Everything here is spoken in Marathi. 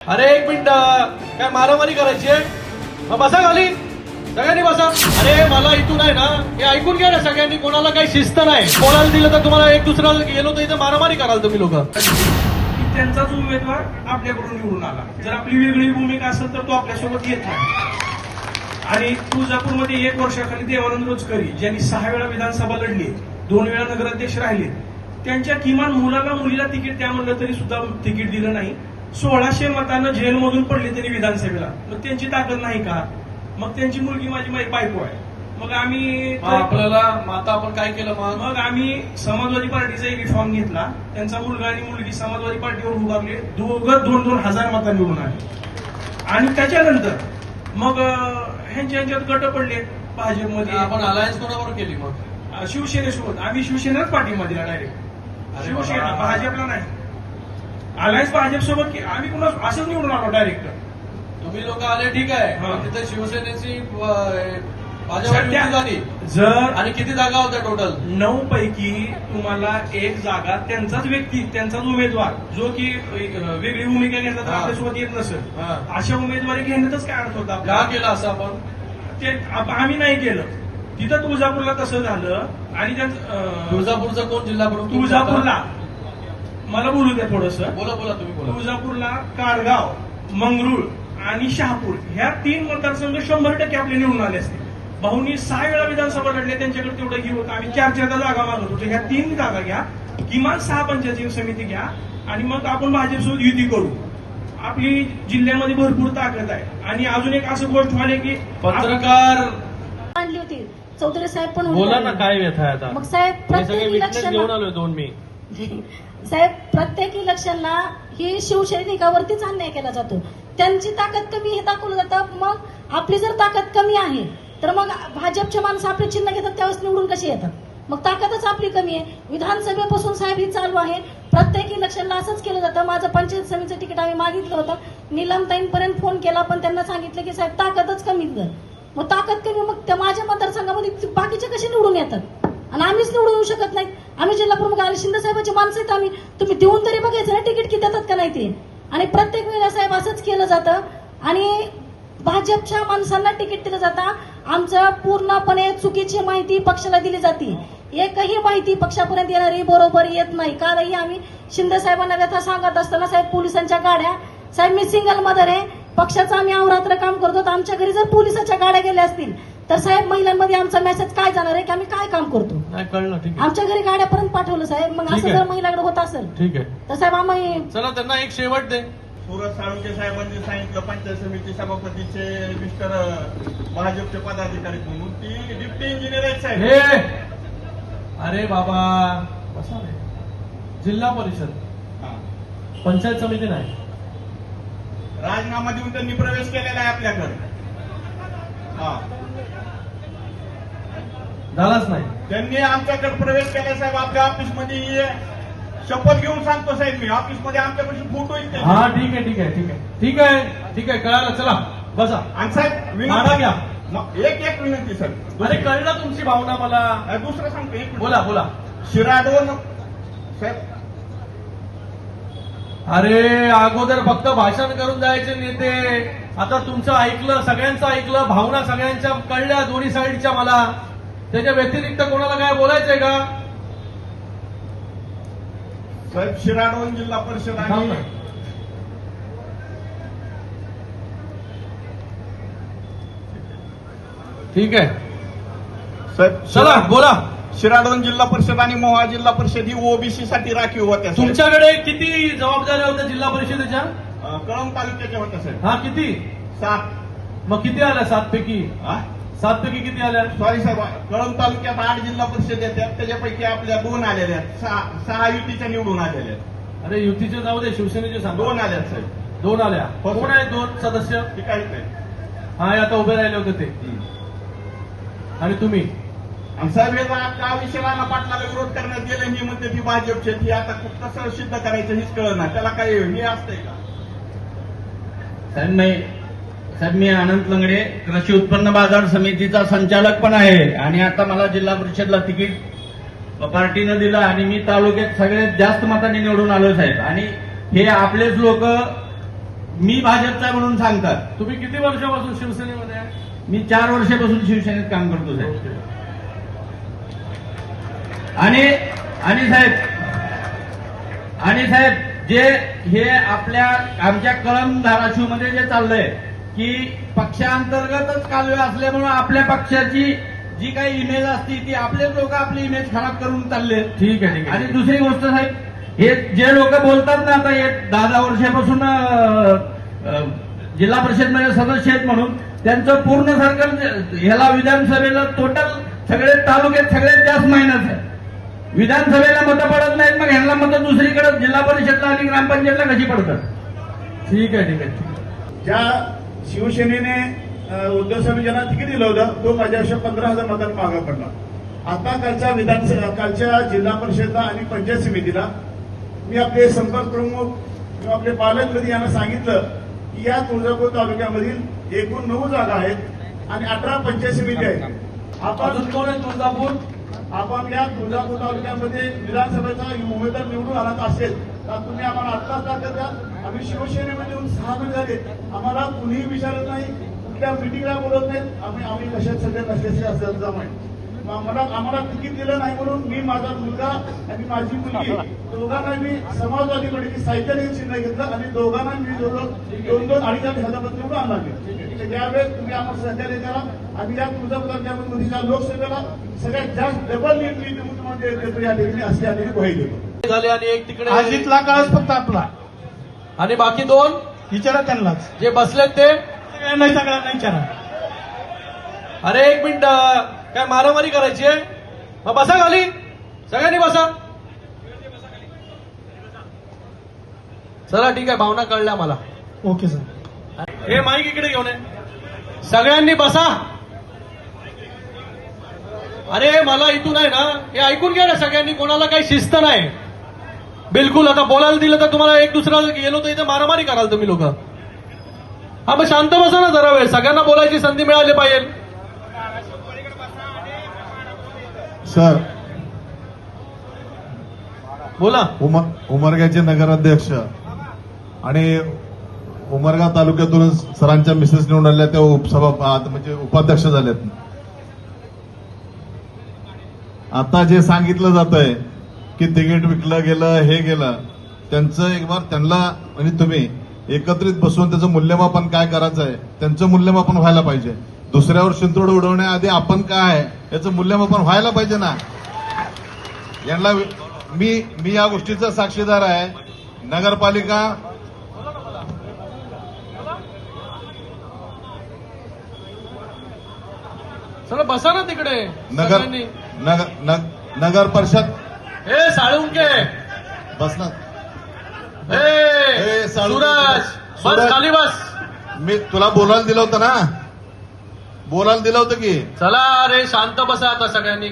अरे एक मिनिट, काय मारामारी करायची आहे? मग बसा खाली, सगळ्यांनी बसा. अरे मला इथून आहे ना, हे ऐकून घ्या ना सगळ्यांनी, कोणाला काही शिस्त नाही. कोणाला दिलं तर तुम्हाला एक दुसऱ्याला गेलो तर इथं मारामारी कराल तुम्ही लोक. त्यांचाच उमेदवार आपल्याकडून निवडून आला. जर आपली वेगळी भूमिका असेल तर तो आपल्यासोबत येत नाही. आणि तुळजापूरमध्ये 1 वर्षाखाली देवानंद रोजकरी ज्यांनी 6 वेळा विधानसभा लढली, 2 वेळा नगराध्यक्ष राहिले, त्यांच्या किमान मुलाला मुलीला तिकीट द्या म्हणलं तरी सुद्धा तिकीट दिलं नाही. 1600 मतांना जेलमधून पडले त्यांनी विधानसभेला. मग त्यांची ताकद नाही का? मग त्यांची मुलगी माझी बायको आहे. मग आम्ही आपल्याला माता आपण काय केलं मग आम्ही समाजवादी पार्टीचा एक रिफॉर्म घेतला. त्यांचा मुलगा आणि मुलगी समाजवादी पार्टीवर उभारले, दोघं 2-2 हजार मतांनी निवडून आले. आणि त्याच्यानंतर मग ह्यांच्यात गट पडले भाजपमध्ये. आपण अलायन्स कोणाबरोबर केली मग? शिवसेनेसोबत. आम्ही शिवसेनेच पाठिंबा दिला डायरेक्ट. शिवसेना, भाजपला नाही. अलायन्स भाजपसोबत आम्ही कुणा असंच निवडून आलो डायरेक्ट. तुम्ही लोक आले ठीक आहे, पण तिथे शिवसेनेची भाजप झाली. जर आणि किती जागा होत्या टोटल? 9 पैकी तुम्हाला 1 जागा त्यांचाच व्यक्ती, त्यांचाच उमेदवार जो की वेगळी भूमिका घेतला तर आपल्यासोबत येत नसेल, अशा उमेदवारी घेण्यातच काय अर्थ होता? का केलं असं आपण? ते आम्ही नाही केलं. तिथं तुळजापूरला तसं झालं. आणि तुळजापूरचा कोण जिल्हा प्रमुख? तुळजापूरला मला बोलू द्या थोडंसं. बोला तुम्ही बोला. तुळजापूरला कारगाव, मंगरुळ आणि शहापूर ह्या 3 मतदारसंघ 100% आपले निवडून आले असते. भाऊंनी 6 वेळा विधानसभा लढले, त्यांच्याकडे तेवढं घेऊ होतं. आम्ही 4 जागा मागत होतो. ह्या 3 जागा घ्या, किमान 6 पंचायत समिती घ्या आणि मग आपण भाजपसोबत युती करू. आपली जिल्ह्यामध्ये भरपूर ताकद आहे. आणि अजून एक असं गोष्ट व्हायला की पत्रकार आणली होती चौधरी साहेब पण बोला ना, काय व्यथा आहे आता? मग साहेब प्रत्येक इलेक्शन घेऊन आलोय 2 मी. साहेब प्रत्येक इलेक्शनला ही शिवसैनिकावरतीच अन्याय केला जातो. त्यांची ताकद कमी हे दाखवलं जातं. मग आपली जर ताकद कमी आहे तर मग भाजपचे माणसं आपले चिन्ह घेतात त्यावेळेस निवडून कसे येतात? मग ताकदच आपली कमी आहे. विधानसभेपासून साहेब ही चालू आहे. प्रत्येक इलेक्शनला असंच केलं जातं. माझं पंचायत समितीचं तिकीट आम्ही मागितलं होतं. नीलमताईंपर्यंत फोन केला पण त्यांना सांगितलं की साहेब ताकदच कमी कर. मग ताकद कमी, मग त्या माझ्या मतदारसंघामध्ये बाकीचे कसे निवडून येतात? आणि आम्हीच निवडून येऊ शकत नाही. आम्ही जिल्हा प्रमुख आले शिंदे साहेबांची माणसं आहेत. आम्ही तुम्ही देऊन तरी बघायचं ना तिकीट किती देतात का नाही ते. आणि प्रत्येक वेळेला साहेब असंच केलं जातं. आणि भाजपच्या माणसांना तिकीट दिलं जातं. आमचं पूर्णपणे चुकीची माहिती पक्षाला दिली जाते. एकही माहिती पक्षापर्यंत येणारी बरोबर येत नाही. कालही आम्ही शिंदे साहेबांना व्यथा सांगत असताना साहेब पोलिसांच्या गाड्या, साहेब मी सिंगल मदर आहे, पक्षाचं आम्ही अहोरात्र काम करतो. तर आमच्या घरी जर पोलिसाच्या गाड्या गेल्या असतील तर साहेब महिलांमध्ये आमचा मेसेज काय जाणार आहे की आम्ही काय काम करतो? नाही कळलं, ठीक आहे. आमच्या घरी गाड्यापर्यंत पाठवलं साहेब. मग असं जर महिलाकडे होत असेल ठीक आहे, तर साहेब आम्ही चला त्यांना एक शेवट दे. सुरत साळुंके साहेबांनी सांगितलं पंचायत समिती सभापतीचे मिस्टर भाजपचे पदाधिकारी म्हणून ती डिप्टी इंजिनियर आहेत साहेब. हे अरे बाबा बसा रे. जिल्हा परिषद, पंचायत समिती नाही. राजीनामा देऊन त्यांनी प्रवेश केलेला आहे आपल्याकडे. झालाच नाही. त्यांनी आमच्याकडे प्रवेश केला साहेब. आपल्या ऑफिसमध्ये शपथ घेऊन सांगतो साहेब मी, ऑफिसमध्ये आमच्यापाशी फोटो येते. हा ठीक आहे, कळालं. चला बसा. आणि साहेब मारा घ्या. एक विनंती सर. अरे कळलं तुमची भावना मला. दुसरं सांगतो, एक बोला. शिराडवून साहेब. अरे अगोदर फक्त भाषण करून जायचे नेते. आता तुमचं ऐकलं, सगळ्यांचं ऐकलं, भावना सगळ्यांच्या कळल्या दोन्ही साईडच्या. मला त्याच्या व्यतिरिक्त कोणाला काय बोलायचंय का? साहेब शिराडवून जिल्हा परिषद आणि ठीक आहे साहेब चला बोला. शिराडवून जिल्हा परिषद आणि मोहा जिल्हा परिषद ही ओबीसी साठी राखीव होत्या. तुमच्याकडे किती जबाबदाऱ्या होत्या जिल्हा परिषदेच्या? कळंब तालुक्याच्या होत्या साहेब. हा किती? 7. मग किती आल्या? 7 पैकी किती आल्या? सॉरी साहेब, कळंब तालुक्यात 8 जिल्हा परिषद येतात. त्याच्यापैकी आपल्या 2 आलेल्या आहेत. 6 युतीच्या निवडून आलेल्या आहेत. अरे युतीचे जाऊ दे, शिवसेनेचे सांग. 2 आल्यात साहेब. 2 आल्या. हो, कोण आहेत 2 सदस्य? ठीक आहे. हा आता उभे राहिले होते ते. आणि तुम्ही आणि साहेब हे का विषय राणा पाटलाला विरोध करण्यात गेलं, ही म्हणते ती भाजपची ती. आता कसं सिद्ध करायचं हेच कळलं ना. त्याला काही हे असतंय का? साहेब मी अनंत लंगडे, कृषी उत्पन्न बाजार समितीचा संचालक पण आहे. आणि आता मला जिल्हा परिषदला तिकीट पार्टीनं दिलं आणि मी तालुक्यात सगळ्यात जास्त मतांनी निवडून आलो साहेब. आणि हे आपलेच लोक मी भाजपचा म्हणून सांगतात. तुम्ही किती वर्षापासून शिवसेनेमध्ये आहे? मी 4 वर्षापासून शिवसेनेत काम करतो साहेब. आणि साहेब जे हे आमच्या कळंब धाराशिवमध्ये जे चाललंय की पक्षांतर्गतच कालवे असल्यामुळे आपल्या पक्षाची जी काही इमेज असती ती आपलेच लोक आपली इमेज खराब करून चालले. ठीक आहे, ठीक आहे. आणि दुसरी गोष्ट साहेब, हे जे लोक बोलतात ना आता हे 10 वर्षापासून जिल्हा परिषदमध्ये सदस्य आहेत म्हणून त्यांचं पूर्ण सर्कल ह्याला विधानसभेला टोटल सगळे तालुक्यात सगळ्यात जास्त मायनस आहे. विधानसभेला मतं पडत नाहीत, मग ह्यांना मतं दुसरीकडे जिल्हा परिषदला आणि ग्रामपंचायतला कशी पडतात? ठीक आहे, ठीक आहे. ज्या शिवसेनेने उद्धव साहेब यांना तिकीट दिलं होतं तो माझ्यापेक्षा 15,000 मतांनी मागे पडला. आता कालच्या जिल्हा परिषदला आणि पंचायत समितीला मी आपले संपर्क प्रमुख किंवा आपले पालकमंत्री यांना सांगितलं की या तुळजापूर तालुक्यामधील एकूण 9 जागा आहेत आणि 18 पंचायत समिती आहेत. अजून कोण आहे तुळजापूर? आपण या तुळजापूर तालुक्यामध्ये विधानसभेचा उमेदवार निवडून आलात असेल तर तुम्ही आम्हाला आत्ताच दाखल द्या. आम्ही शिवसेनेमध्ये येऊन 6 महिने झाले, आम्हाला कुणीही विचारत नाही, कुठल्या मिटिंगला बोलत नाहीत. आम्ही कशात सगळे नसल्याचे असल्याचं माहिती. आम्हाला तिकीट दिलं नाही म्हणून मी, माझा मुलगा आणि माझी मुलगी दोघांना मी समाजवादी पार्टीची सायकल हे चिन्ह घेतलं आणि दोघांना मी 2-2.5 निवडून आणला. ज्यावेळेस तुम्ही आम्हाला सहकार्य करा, आम्ही या तुळजापूर तालुक्यामध्ये लोकसभेला सगळ्यात जास्त डबल लीड तुम्हाला देतो या ठिकाणी असं या ठिकाणी ग्वाही देतो. झाले आणि एक तिकडे अजितला काळच फक्त आपला, आणि बाकी 2 विचारा त्यांनाच, जे बसलेत ते. नाही सगळ्यांना विचारा. अरे एक मिनिट, काय मारामारी करायची आहे? मग बसा खाली, सगळ्यांनी बसा. चला ठीक आहे, भावना कळल्या मला. Okay sir. हे माईक इकडे घेऊन ये. सगळ्यांनी बसा. अरे मला इथून आहे ना, हे ऐकून घ्या ना सगळ्यांनी, कोणाला काही शिस्त नाही बिलकुल. आता बोलायला दिलं तर तुम्हाला एक दुसरा गेलो तर इथे मारामारी कराल तुम्ही लोक. हा मग शांत बसा ना जरा वेळ, सगळ्यांना बोलायची संधी मिळाली पाहिजे. सर, बोला. उमरगाचे नगराध्यक्ष आणि उमरगा तालुक्यातून सरांच्या मिसेस निवडून आल्या, त्या म्हणजे उपाध्यक्ष झाल्यात. आता जे सांगितलं जात आहे की तिकीट विकलं गेलं, हे गेलं, त्यांचं एक बार त्यांना म्हणजे तुम्ही एकत्रित बसून त्याचं मूल्यमापन काय करायचं आहे, त्यांचं मूल्यमापन व्हायला पाहिजे. दुसऱ्यावर शिंतोड उडवण्याआधी आपण काय आहे याचं मूल्यमापन व्हायला पाहिजे ना. यांना मी या गोष्टीचा साक्षीदार आहे. नगरपालिका चला बसा ना तिकडे सगळ्यांनी. नगर परिषद हे साळुंके, बस ना. हे साळुंके. सूरज, बस खाली बस. मी तुला बोलायला दिलं होतं ना, बोलायला दिलं होतं की. चला रे शांत बसा आता सगळ्यांनी.